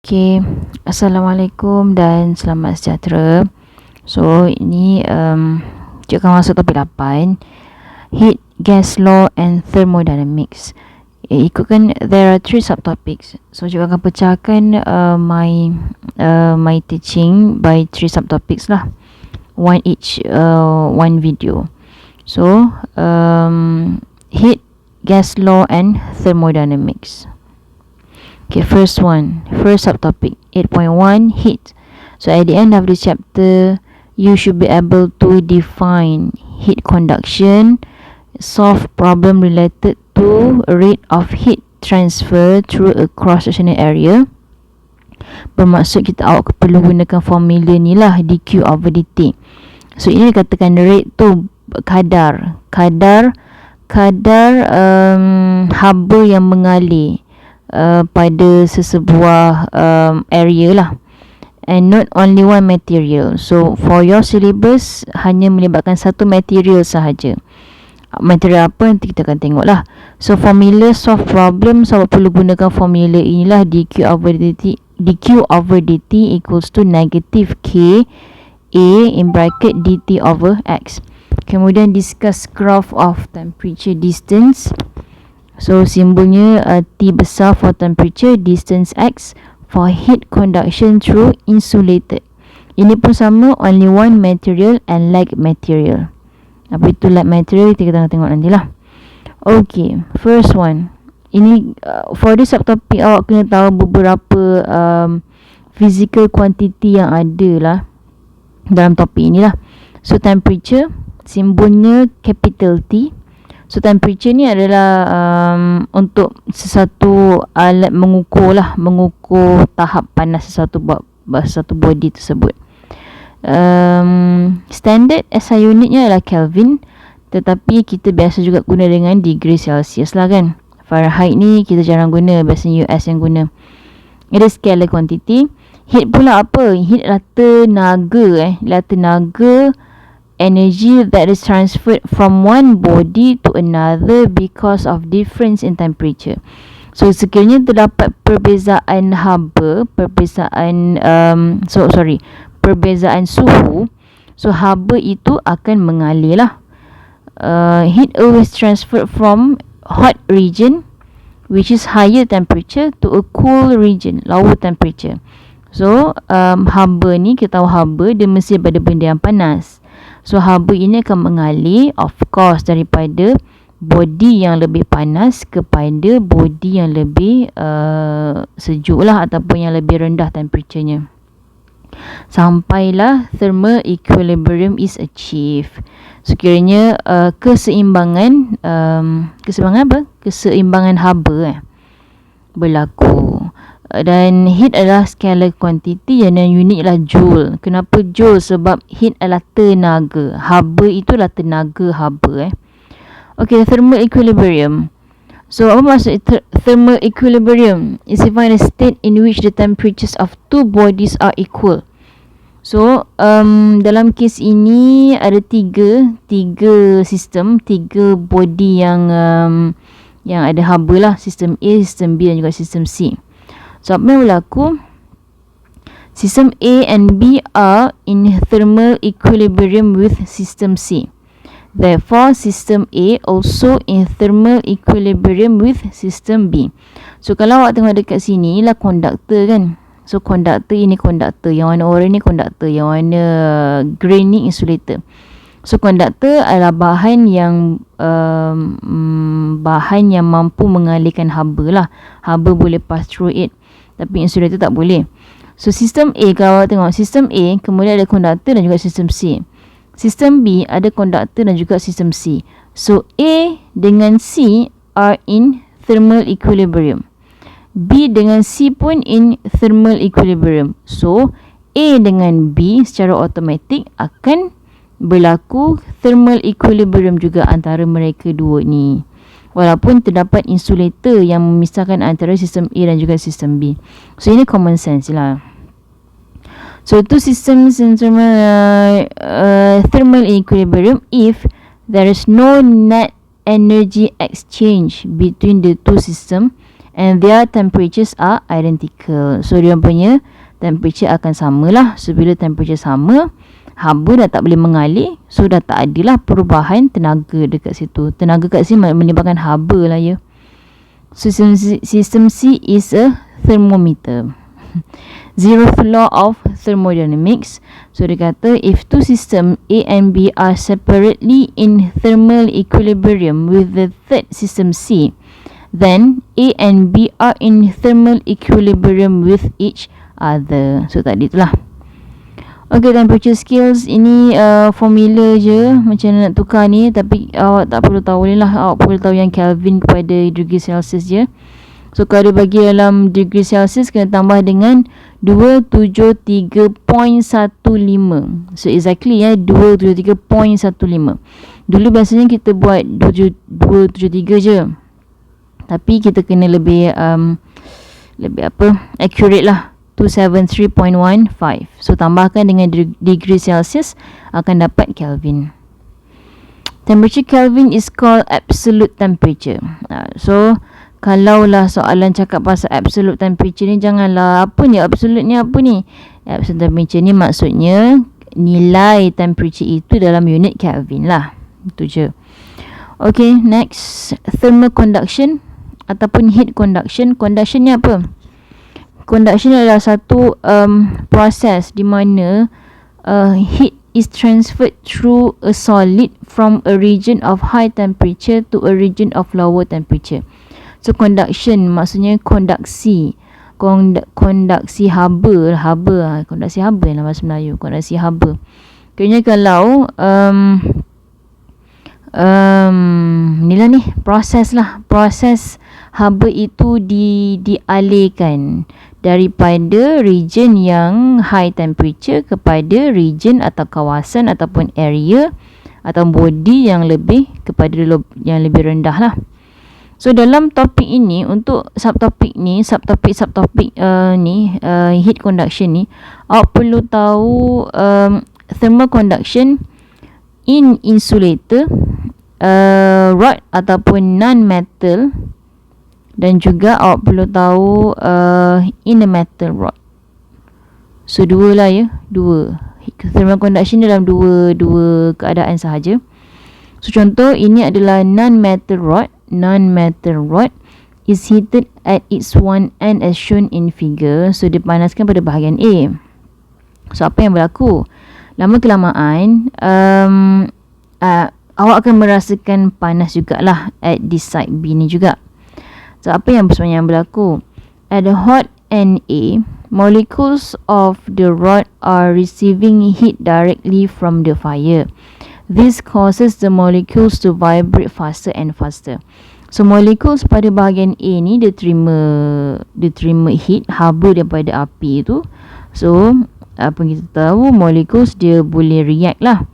Okay, Assalamualaikum dan selamat sejahtera. So, ini cikgu akan masuk topik 8, Heat, Gas Law and Thermodynamics. Ikutkan, there are 3 subtopics. So, cikgu akan pecahkan my teaching by 3 subtopics lah. One each, one video. So, Heat, Gas Law and Thermodynamics. Okay, first subtopic, 8.1, heat. So at the end of the chapter, you should be able to define heat conduction, solve problem related to rate of heat transfer through a cross-sectional area. Bermaksud awak perlu gunakan formula ni lah, dq over dt. So ini dikatakan rate tu kadar haba yang mengalir pada sesebuah area lah, and not only one material. So for your syllabus hanya melibatkan satu material sahaja. Material apa nanti kita akan tengok lah. So formula solve problem, so awak perlu gunakan formula inilah, dq over dt equals to negative k a in bracket dt over x. Kemudian discuss graph of temperature distance. So simbolnya T besar for temperature, distance X for heat conduction through insulated. Ini pun sama, only one material and like material. Apa itu like material, kita akan tengok nantilah. Okay, first one. Ini for this subtopic awak kena tahu beberapa physical quantity yang ada lah dalam topik inilah. So temperature, simbolnya capital T. So temperature ni adalah untuk sesuatu alat mengukur tahap panas sesuatu body tersebut. Standard SI unitnya adalah Kelvin, tetapi kita biasa juga guna dengan degree Celsius lah kan. Fahrenheit ni kita jarang guna, biasanya US yang guna. It is scalar quantity. Heat pula apa? Heat adalah tenaga energy that is transferred from one body to another because of difference in temperature. So sekiranya terdapat perbezaan suhu, so haba itu akan mengalir lah. Heat always transferred from hot region, which is higher temperature, to a cool region, lower temperature. So haba ni, kita tahu haba dia mesti pada benda yang panas. So haba ini akan mengalir, of course, daripada body yang lebih panas kepada body yang lebih sejuk lah, ataupun yang lebih rendah temperaturenya, sampailah thermal equilibrium is achieved. Sekiranya keseimbangan haba berlaku. Dan heat adalah scalar quantity yang unit adalah joule. Kenapa joule? Sebab heat adalah tenaga, haba itulah tenaga haba. Okay, thermal equilibrium. So apa maksud thermal equilibrium? Is defined a state in which the temperatures of two bodies are equal. So dalam kes ini ada tiga sistem, tiga body yang ada haba lah, sistem A, sistem B dan juga sistem C. So apa yang berlaku? Sistem A and B are in thermal equilibrium with system C. Therefore, system A also in thermal equilibrium with system B. So kalau awak tengok dekat sini lah konduktor kan. So konduktor ini konduktor, yang warna oranye ni konduktor, yang warna green ni insulator. So konduktor adalah bahan yang mampu mengalirkan haba lah. Haba boleh pass through it, tapi insulator tak boleh. So sistem A, kalau awak tengok sistem A, kemudian ada konduktor dan juga sistem C. Sistem B ada konduktor dan juga sistem C. So A dengan C are in thermal equilibrium. B dengan C pun in thermal equilibrium. So A dengan B secara automatik akan berlaku thermal equilibrium juga antara mereka dua ni. Walaupun terdapat insulator yang memisahkan antara sistem A dan juga sistem B. So ini common sense lah. So two systems in thermal equilibrium if there is no net energy exchange between the two systems and their temperatures are identical. So dia punya temperature akan samalah. So bila temperature sama, haba dah tak boleh mengalir, so dah tak adalah perubahan tenaga dekat situ. Tenaga kat sini menyebabkan haba lah ya. System C is a thermometer. Zeroth law of thermodynamics. So dia kata if two system A and B are separately in thermal equilibrium with the third system C, then A and B are in thermal equilibrium with each other. So tadi itulah. Okay, temperature scales ini formula je macam mana nak tukar ni, tapi awak tak perlu tahu ni lah. Awak perlu tahu yang Kelvin kepada degree Celsius je. So kalau dia bagi dalam degree Celsius, kena tambah dengan 273.15. So exactly 273.15. Dulu biasanya kita buat 273 je, tapi kita kena lebih accurate lah, 273.15. So tambahkan dengan degree Celsius akan dapat Kelvin. Temperature Kelvin is called absolute temperature. So kalaulah soalan cakap pasal absolute temperature ni, janganlah apa ni absolute ni, apa ni absolute temperature ni, maksudnya nilai temperature itu dalam unit Kelvin lah. Itu je. Okay, next, thermal conduction ataupun heat conduction. Conduction ni apa? Conduction adalah satu proses di mana heat is transferred through a solid from a region of high temperature to a region of lower temperature. So conduction maksudnya kondaksi. Kondaksi haba, kondaksi haba dalam bahasa Melayu, kondaksi haba. Kayaknya kalau inilah ni proses haba itu dialihkan daripada region yang high temperature kepada region atau kawasan ataupun area atau body yang lebih rendah lah. So dalam topik ini, untuk subtopik heat conduction ni, awak perlu tahu thermal conduction in insulator, rod ataupun non-metal, dan juga awak perlu tahu in a metal rod. So dua lah ya, thermal conduction dalam dua keadaan sahaja. So contoh ini adalah non-metal rod. Non-metal rod is heated at its one end as shown in figure. So dipanaskan pada bahagian A. So apa yang berlaku? Lama kelamaan awak akan merasakan panas jugalah at this side B ni juga. So apa yang sebenarnya berlaku? At the hot end A, molecules of the rod are receiving heat directly from the fire. This causes the molecules to vibrate faster and faster. So molecules pada bahagian A ni dia terima heat haba daripada api itu. So apa yang kita tahu, molecules dia boleh react lah.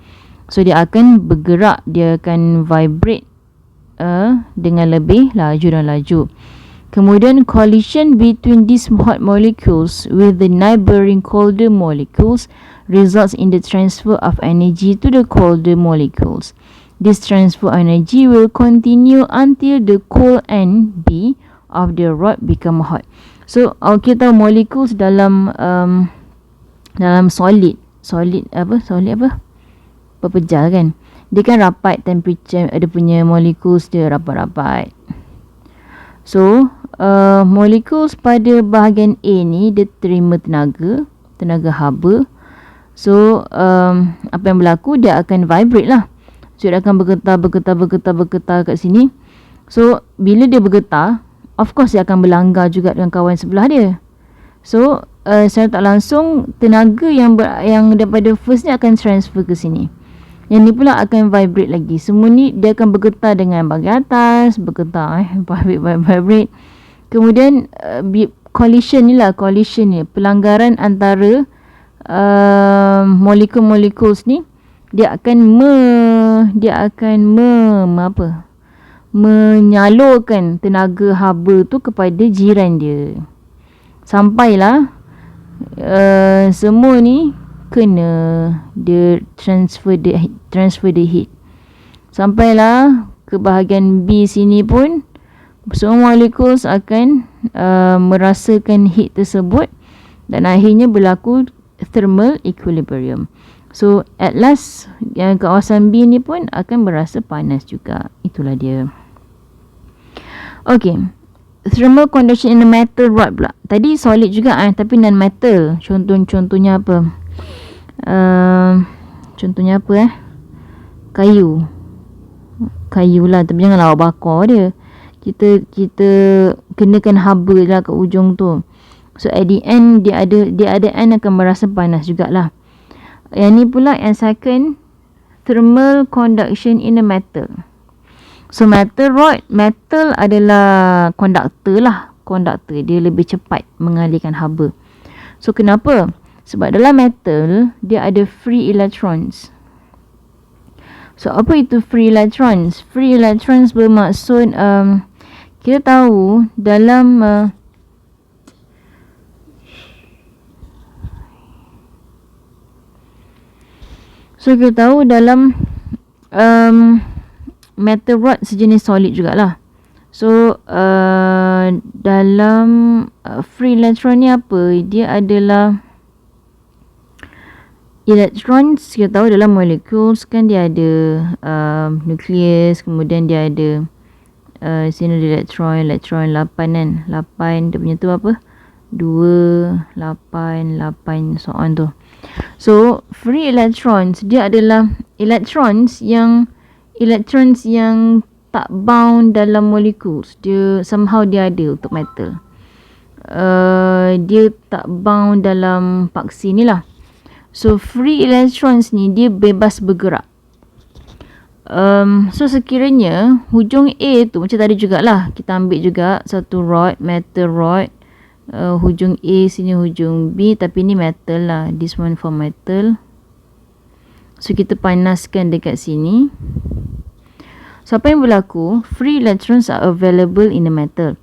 So dia akan bergerak, dia akan vibrate dengan lebih laju dan laju. Kemudian collision between these hot molecules with the neighboring colder molecules results in the transfer of energy to the colder molecules. This transfer energy will continue until the cold end B of the rod become hot. So kita tahu molecules dalam solid berpejal kan, dia kan rapat, temperature ada punya molecules dia rapat-rapat. So molecules pada bahagian A ni dia terima tenaga haba. So apa yang berlaku, dia akan vibrate lah. So dia akan bergetar kat sini. So bila dia bergetar, of course dia akan berlanggar juga dengan kawan sebelah dia. So secara tak langsung tenaga yang daripada first ni akan transfer ke sini. Yang ni pula akan vibrate lagi. Semua ni dia akan bergetar dengan bahagian atas, vibrate. Kemudian collision ni, pelanggaran antara molekul-molekuls ni, dia akan menyalurkan tenaga haba tu kepada jiran dia. Sampailah semua ni kena dia transfer the heat. Sampailah ke bahagian B sini pun Semua molecules akan merasakan heat tersebut dan akhirnya berlaku thermal equilibrium. So at last yang kawasan B ni pun akan berasa panas juga. Itulah dia. Okay, thermal conduction in a metal rod pula. Tadi solid juga tapi non metal. Contohnya apa? Contohnya apa kayu lah, tapi janganlah awak bakar dia. Kita kenakan haba lah kat ujung tu. So at the end dia ada end akan merasa panas jugalah. Yang ni pula yang second, thermal conduction in a metal. So metal rod, metal adalah konduktor lah. Konduktor dia lebih cepat mengalirkan haba. So kenapa? Sebab dalam metal dia ada free electrons. So apa itu free electrons? Free electrons bermaksud kita tahu dalam metal rod sejenis solid jugalah. So dalam free electron ni apa? Dia adalah electrons. Kita tahu dalam molecules kan dia ada nucleus, kemudian dia ada sini elektron 8 kan. 8 dia punya tu apa? 2, 8, so on tu. So free electrons dia adalah electrons yang tak bound dalam molecules. Dia somehow dia ada untuk metal. Dia tak bound dalam paksi ni lah. So free electrons ni dia bebas bergerak. So sekiranya hujung A tu macam tadi jugalah, kita ambil juga satu rod, metal rod, hujung A sini hujung B, tapi ni metal lah, this one for metal. So kita panaskan dekat sini. So apa yang berlaku? Free electrons are available in the metal.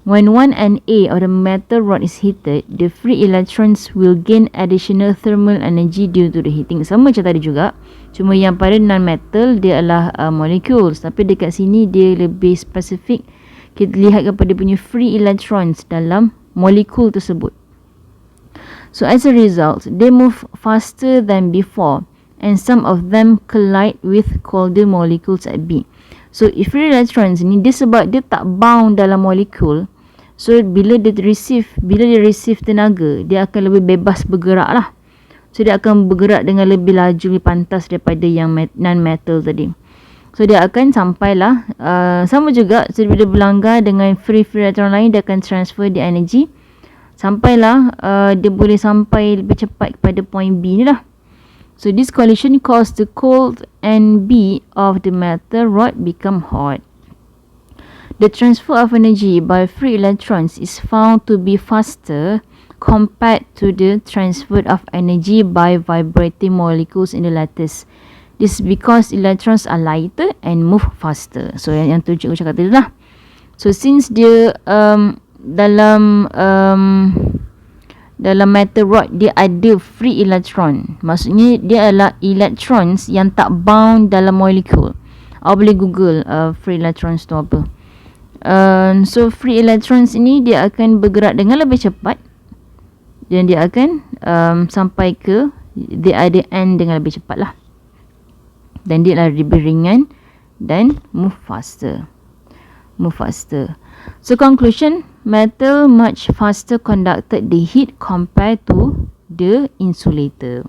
When one end A of the metal rod is heated, the free electrons will gain additional thermal energy due to the heating. Sama macam tadi juga, cuma yang pada non-metal dia adalah molecules, tapi dekat sini dia lebih spesifik. Kita lihat kepada punya free electrons dalam molekul tersebut. So as a result, they move faster than before and some of them collide with colder molecules at B. So if free electrons ni dia sebab dia tak bound dalam molekul, so bila dia receive tenaga, dia akan lebih bebas bergerak lah. So dia akan bergerak dengan lebih laju, lebih pantas daripada yang non-metal tadi. So dia akan sampailah sama juga. So bila berlanggar dengan free electron lain, dia akan transfer the energy. Sampailah dia boleh sampai lebih cepat kepada point B ni lah. So this collision cause the cold end B of the metal rod become hot. The transfer of energy by free electrons is found to be faster compared to the transfer of energy by vibrating molecules in the lattice. This is because electrons are lighter and move faster. So yang tu cikgu cakap tadi lah. So since dia dalam metal rod dia ada free electron, maksudnya dia adalah electrons yang tak bound dalam molekul. Awak boleh google free electrons tu apa. So free electrons ini dia akan bergerak dengan lebih cepat dan dia akan sampai ke the other end dengan lebih cepat lah, dan dia lebih ringan dan move faster. So conclusion, metal much faster conducted the heat compared to the insulator.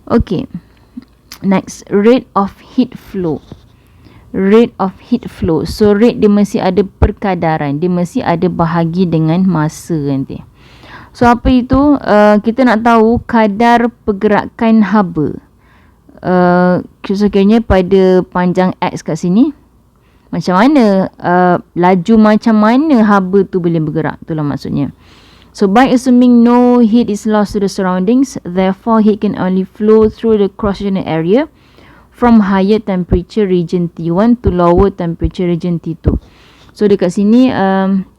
Okay, next, rate of heat flow. So rate dia mesti ada perkadaran, dia mesti ada bahagi dengan masa nanti. So apa itu? Kita nak tahu kadar pergerakan haba. Sekiranya pada panjang X kat sini, macam mana laju macam mana haba tu boleh bergerak, itulah maksudnya. So by assuming no heat is lost to the surroundings, therefore heat can only flow through the cross-sectional area from higher temperature region T1 to lower temperature region T2. So dekat sini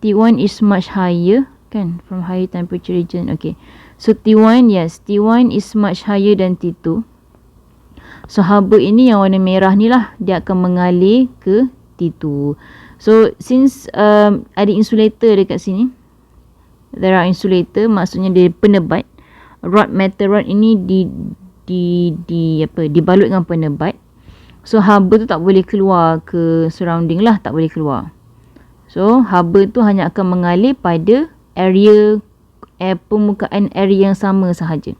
T1 is much higher kan, from higher temperature region. Okay, so T1, yes, T1 is much higher than T2. So haba ini yang warna merah ni lah, dia akan mengalir ke T2. So since ada insulator dekat sini, there are insulator, maksudnya dia penebat. Metal rod ini dibalut dengan penebat. So haba tu tak boleh keluar ke surrounding lah, tak boleh keluar. So haba tu hanya akan mengalir pada area permukaan area yang sama sahaja.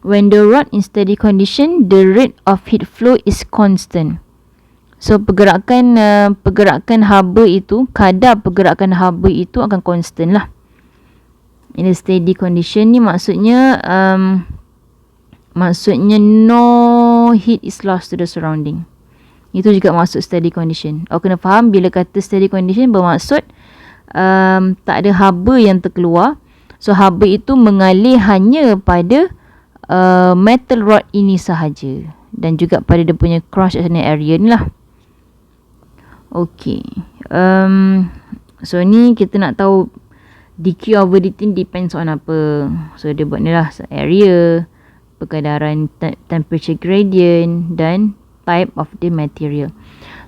When the rod in steady condition, the rate of heat flow is constant. So pergerakan haba itu, kadar pergerakan haba itu akan constant lah. In a steady condition ni maksudnya no heat is lost to the surrounding. Itu juga maksud steady condition. Awak kena faham bila kata steady condition bermaksud tak ada haba yang terkeluar. So haba itu mengalir hanya pada metal rod ini sahaja, dan juga pada dia punya cross sectional area ni lah. Okay. So ni kita nak tahu dq over dt depends on apa. So dia buat ni lah, area, perkadaran temperature gradient dan type of the material.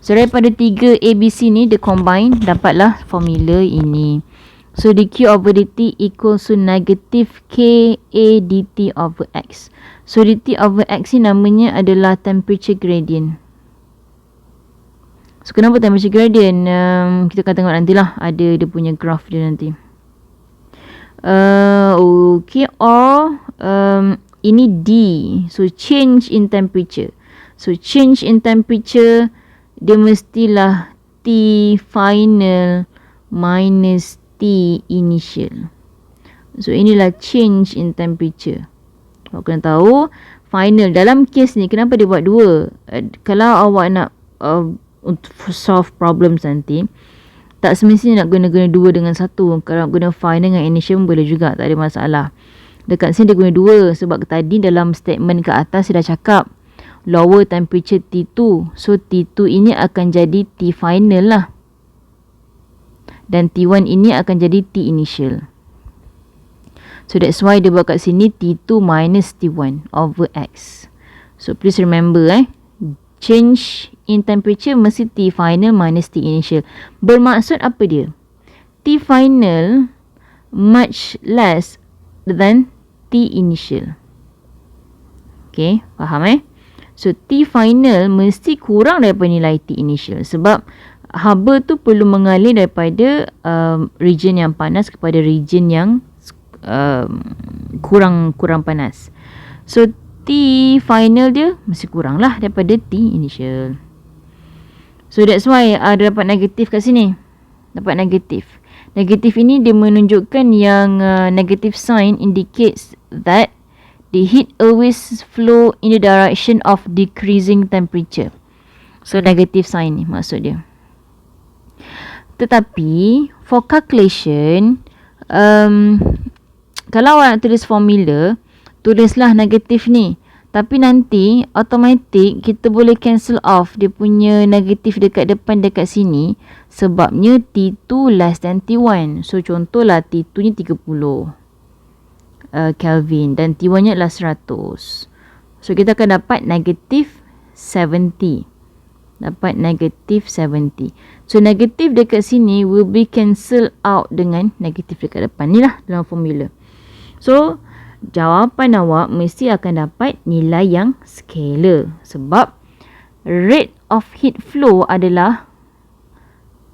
So daripada 3 ABC ni dia combine, dapatlah formula ini. So dq over dt equals to negative k a dt over x. So dt over x ni namanya adalah temperature gradient. So kenapa temperature gradient? Kita akan tengok nantilah, ada dia punya graph dia nanti. Okay, or ini D. So change in temperature. So change in temperature dia mestilah T final minus T initial. So inilah change in temperature. Awak kena tahu final dalam kes ni kenapa dia buat dua. Kalau awak nak solve problems nanti, tak semestinya nak guna dua dengan satu. Kalau guna final dengan initial boleh juga, tak ada masalah. Dekat sini dia guna dua sebab tadi dalam statement ke atas dia dah cakap lower temperature T2. So T2 ini akan jadi T final lah, dan T1 ini akan jadi T initial. So that's why dia buat kat sini T2 minus T1 over X. So please remember change in temperature mesti T final minus T initial. Bermaksud apa dia? T final much less than T initial. Okay, faham So T final mesti kurang daripada nilai T initial, sebab haba tu perlu mengalir daripada region yang panas kepada region yang kurang panas. So T final dia mesti kurang lah daripada T initial. So that's why ada dapat negatif kat sini. Dapat negatif. Negatif ini dia menunjukkan yang negative sign indicates that the heat always flow in the direction of decreasing temperature. So negative sign ni maksud dia. Tetapi for calculation, kalau awak nak tulis formula, tulislah negatif ni. Tapi nanti automatik kita boleh cancel off dia punya negatif dekat depan dekat sini, sebabnya T2 less than T1. So contohlah T2 ni 30 Kelvin dan T1 nya adalah 100. So kita akan dapat negatif 70. Dapat negatif 70. So negatif dekat sini will be cancel out dengan negatif dekat depan ni lah dalam formula. So jawapan awak mesti akan dapat nilai yang scalar, sebab rate of heat flow adalah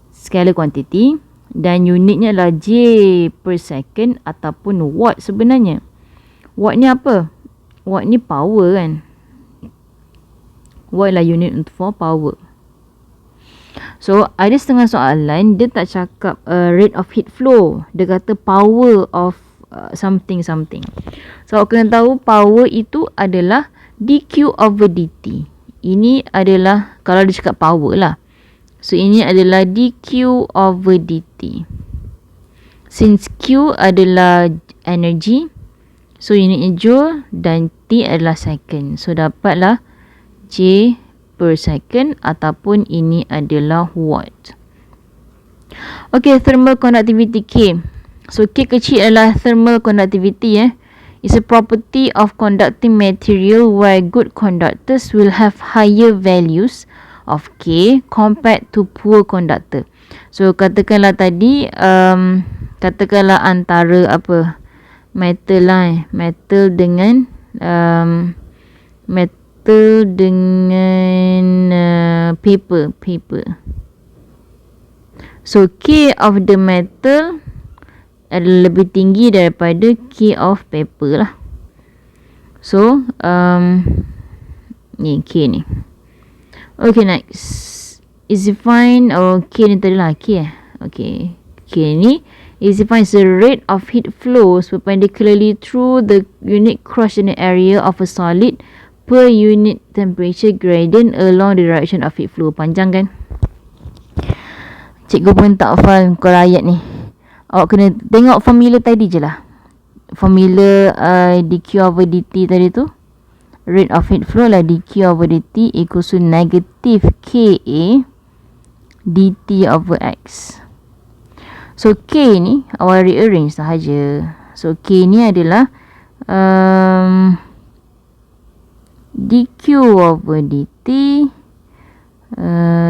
scalar quantity dan unitnya adalah J per second ataupun watt sebenarnya. Watt ni apa? Watt ni power kan. Watt adalah unit for power. So ada setengah soalan dia tak cakap rate of heat flow, dia kata power of something. So awak kena tahu power itu adalah dq over dt. Ini adalah kalau dia cakap power lah. So ini adalah dq over dt. Since q adalah energy, so unitnya joule dan t adalah second. So dapatlah J per second ataupun ini adalah watt. Okay, thermal conductivity K. So K kecil adalah thermal conductivity. It's a property of conducting material where good conductors will have higher values of K compared to poor conductor. So katakanlah tadi katakanlah antara apa metal lah metal dengan paper. So K of the metal adalah lebih tinggi daripada K of paper lah. So ni K ni. Okay, next is defined K ni tadi lah K Okay, K ni is defined as the rate of heat flows perpendicularly through the unit cross-sectional area of a solid per unit temperature gradient along the direction of heat flow. Panjang kan? Cikgu pun tak hafal kalau ayat ni. Awak kena tengok formula tadi je lah. Formula dq over dt tadi tu. Rate of heat flow lah dq over dt equals to negative ka dt over x. So K ni awak rearrange sahaja. So K ni adalah dq over dt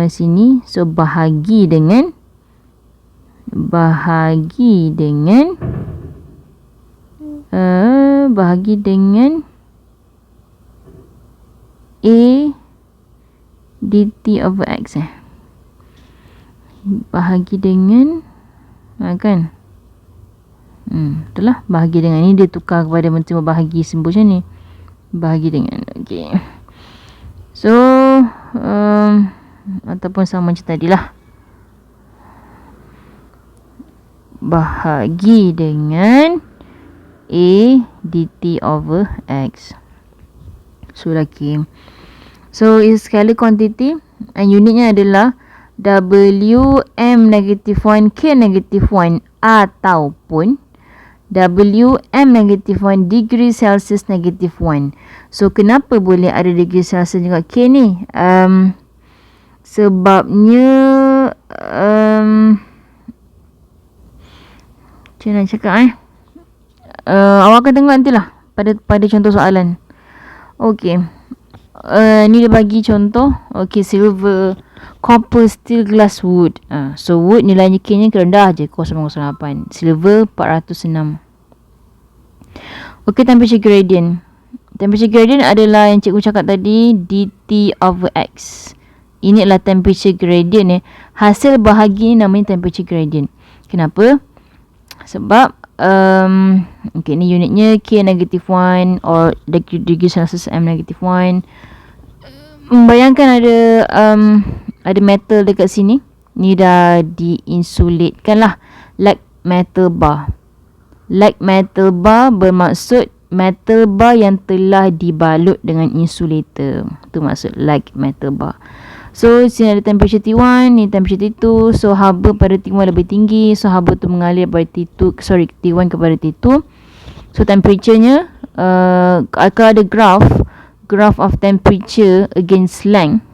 sini. So bahagi dengan A dt over x bahagi dengan kan betul lah, bahagi dengan ni dia tukar kepada macam bahagi simbol macam ni, bahagi dengan okay. So ataupun sama macam tadi lah, bahagi dengan A dt over x. So lagi. So is scalar quantity and unitnya adalah Wm negative 1 K negative 1 ataupun Wm negative 1 degree Celsius negative 1. So kenapa boleh ada degree Celsius juga K ni? Sebabnya macam nak cakap awak akan tengok nantilah pada contoh soalan. Okey. Ni dia bagi contoh. Okey, silver, copper, steel, glass, wood. So wood nilainya K nya rendah je, 0.08. Silver 406. Okey, temperature gradient. Temperature gradient adalah yang cikgu cakap tadi, dt over x. Ini adalah temperature gradient Hasil bahagi ni namanya temperature gradient. Kenapa? Sebab okay, ni unitnya K negative 1 or degree Celsius M negative 1. Bayangkan ada metal dekat sini. Ni dah diinsulatkan lah, like metal bar. Like metal bar bermaksud metal bar yang telah dibalut dengan insulator. Itu maksud like metal bar. So sini ada temperature T1, ni temperature T2. So haba pada T1 lebih tinggi, so haba tu mengalir pada T1 kepada T2. So temperature-nya akan ada graph of temperature against length.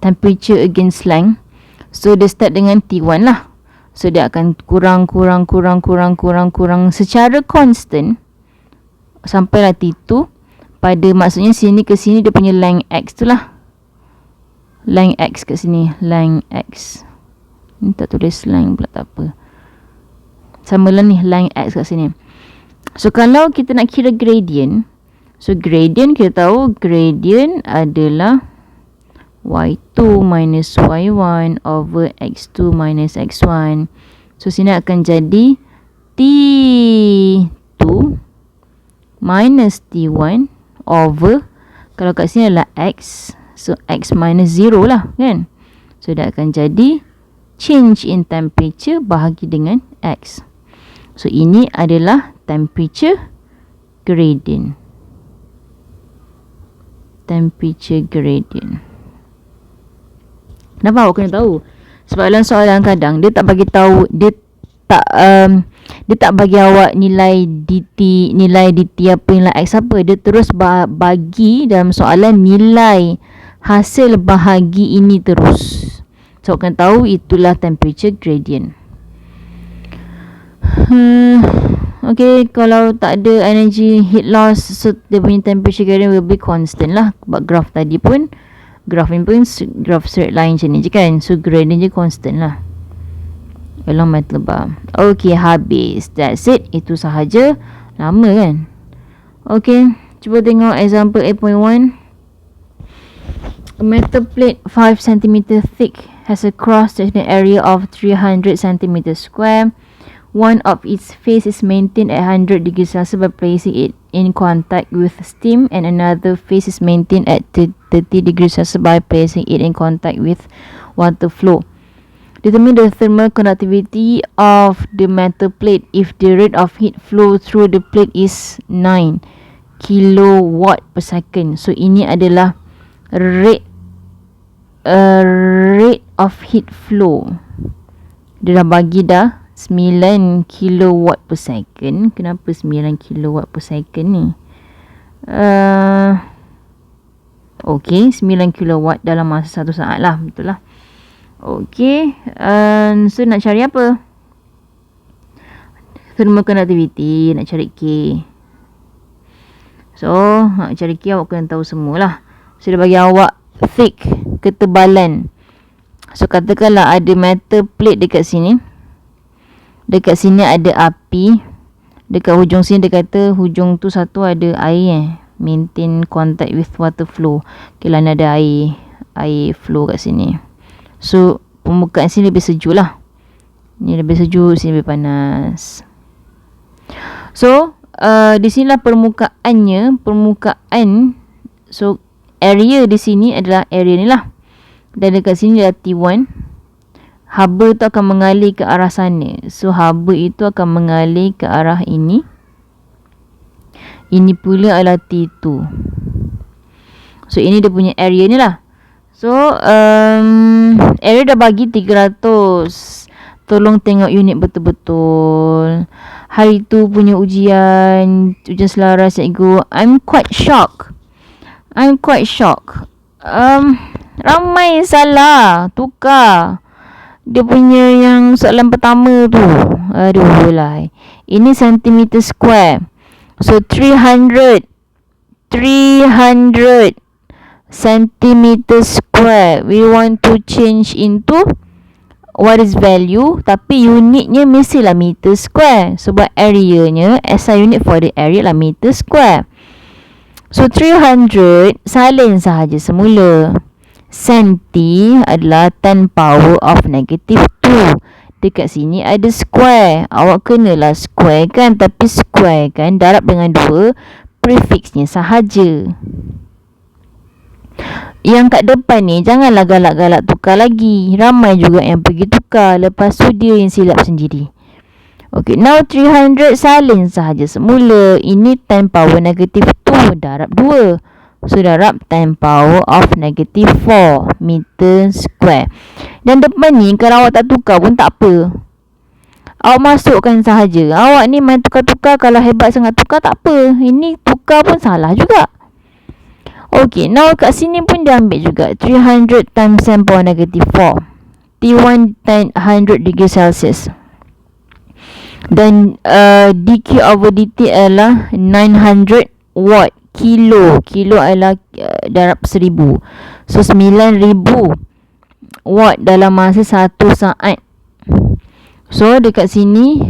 Temperature against length. So dia start dengan T1 lah. So dia akan kurang secara constant sampailah T2. Pada maksudnya sini ke sini dia punya length X tu lah. Length X kat sini, length X. Ni tak tulis length pula, tak apa. Sama lah ni, length X kat sini. So kalau kita nak kira gradient, so gradient kita tahu gradient adalah y2 minus y1 over x2 minus x1. So sini akan jadi T2 minus T1 over, kalau kat sini adalah x, so x minus 0 lah kan. So dia akan jadi change in temperature bahagi dengan x. So ini adalah temperature gradient. Temperature gradient. Kenapa awak kena tahu? Sebab dalam soalan kadang dia tak bagi tahu, dia tak bagi awak nilai dt apa, nilai x apa. Dia terus bagi dalam soalan nilai hasil bahagi ini terus. So awak kena tahu itulah temperature gradient. Okay, kalau tak ada energy heat loss, so dia punya temperature gradient will be constant lah. Sebab graph tadi pun graph ni pun graph straight line macam ni je kan. So gradient je constant lah along metal bar. Okay, habis. That's it. Itu sahaja. Lama kan? Okay, cuba tengok example 8.1. A metal plate 5 cm thick has a cross-sectional area of 300 cm square. One of its face is maintained at 100 degrees Celsius by placing it in contact with steam, and another face is maintained at 30 degrees Celsius by placing it in contact with water flow. Determine the thermal conductivity of the metal plate if the rate of heat flow through the plate is 9 kilowatt per second. So ini adalah rate of heat flow. Dia dah bagi dah 9 kilowatt per second. Kenapa 9 kilowatt per second ni? Okay, 9 kilowatt dalam masa 1 saat lah. Betul lah. Okay, so nak cari apa? Thermal conductivity, nak cari K. So, nak cari K awak kena tahu semualah. So, dia bagi awak thick, ketebalan. So, katakanlah ada metal plate dekat sini. Dekat sini ada api. Dekat hujung sini dia kata hujung tu satu ada air maintain contact with water flow. Okay lah, ni ada air flow kat sini. So, permukaan sini lebih sejuk lah. Ni lebih sejuk, sini lebih panas. So, di sinilah permukaan. So, area di sini adalah area ni lah. Dan dekat sini adalah T1. Haba tu akan mengalir ke arah sana. So, haba itu akan mengalir ke arah ini. Ini pula adalah T2. So, ini dia punya area ni lah. So, area dah bagi 300. Tolong tengok unit betul-betul. Hari tu punya ujian selaras cikgu. I'm quite shocked. Ramai salah. Tukar. Dia punya yang soalan pertama tu. Aduh lah. Ini centimeter square. So, 300 centimeter square. We want to change into what is value, tapi unitnya mestilah meter square sebab areanya, SI unit for the area lah meter square. So 300 salin sahaja semula. Senti adalah 10 power of negative 2. Dekat sini ada square. Awak kenalah square kan, tapi square kan darab dengan 2, prefixnya sahaja. Yang kat depan ni janganlah galak-galak tukar lagi. Ramai juga yang pergi tukar. Lepas tu dia yang silap sendiri. Okay, now 300 salin sahaja semula. Ini 10 power negative 2 darab 2. So darab 10 power of negative 4 meter square. Dan depan ni kalau awak tak tukar pun tak apa. Awak masukkan sahaja. Awak ni main tukar-tukar. Kalau hebat sangat tukar tak apa. Ini tukar pun salah juga. Okay, now kat sini pun dia ambil juga 300 times 10 power negative 4. T1 100 degree Celsius. Dan dq over dt adalah 900 watt. Kilo adalah darab 1000. So 9000 watt dalam masa 1 saat. So dekat sini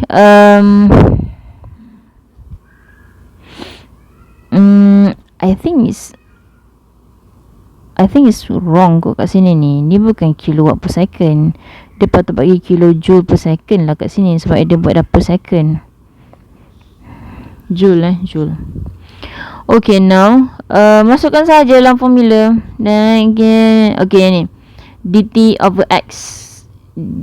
I think it's wrong kot kat sini ni. Ni bukan kilowatt per second. Dia patut bagi kilojoule per second lah kat sini sebab dia buat dah per second. Joule. Okay, now masukkan saja dalam formula. Dan okay ni dt over x.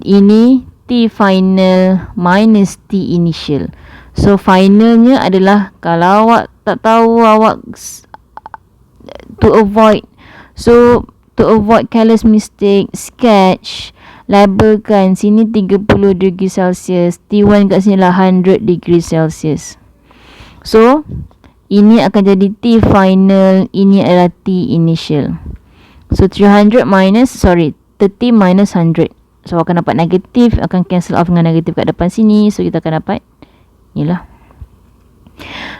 Ini t final minus t initial. So finalnya adalah, kalau awak tak tahu, awak to avoid careless mistake, sketch, labelkan sini 30 degree Celsius, T1 kat sini lah 100 degree Celsius. So ini akan jadi T final, ini adalah T initial. So 30 minus 100. So akan dapat negatif, akan cancel off dengan negatif kat depan sini. So kita akan dapat inilah.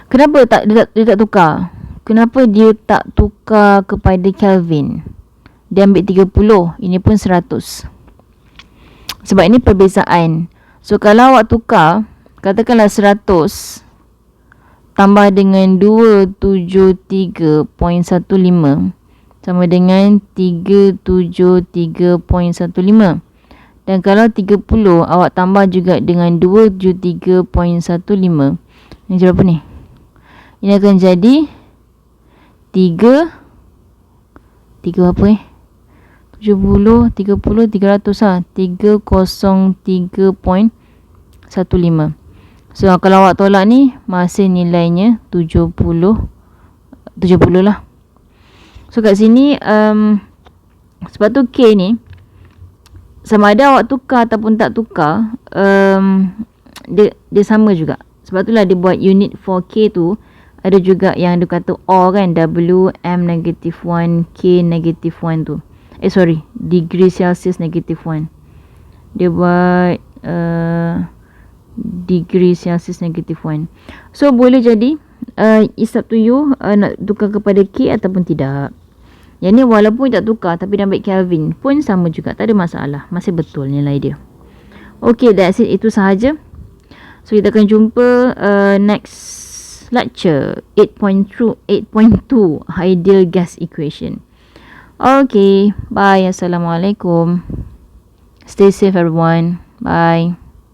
Kenapa dia tak tukar? Kenapa dia tak tukar kepada Kelvin? dia ambil 30, ini pun 100. Sebab ini perbezaan. So kalau awak tukar, katakanlah 100 tambah dengan 273.15 sama dengan 373.15. Dan kalau 30 awak tambah juga dengan 273.15. Ini jadi berapa ni? Ini akan jadi 3 apa 70, 30, 300 lah. 303.15. So kalau awak tolak ni, masih nilainya 70 lah. So kat sini sebab tu K ni sama ada awak tukar ataupun tak tukar, dia sama juga. Sebab itulah dia buat unit for K tu ada juga yang dia kata OR kan, W, M -1, K -1 tu. Degree Celsius -1. Dia buat degree Celsius -1. So boleh jadi it's up to you nak tukar kepada K ataupun tidak. Yang ni walaupun tak tukar tapi dah ambil Kelvin pun sama juga, tak ada masalah, masih betul nilai dia. Okay, that's it, itu sahaja. So kita akan jumpa next lecture 8.2 ideal gas equation. Okay, bye. Assalamualaikum. Stay safe everyone. Bye.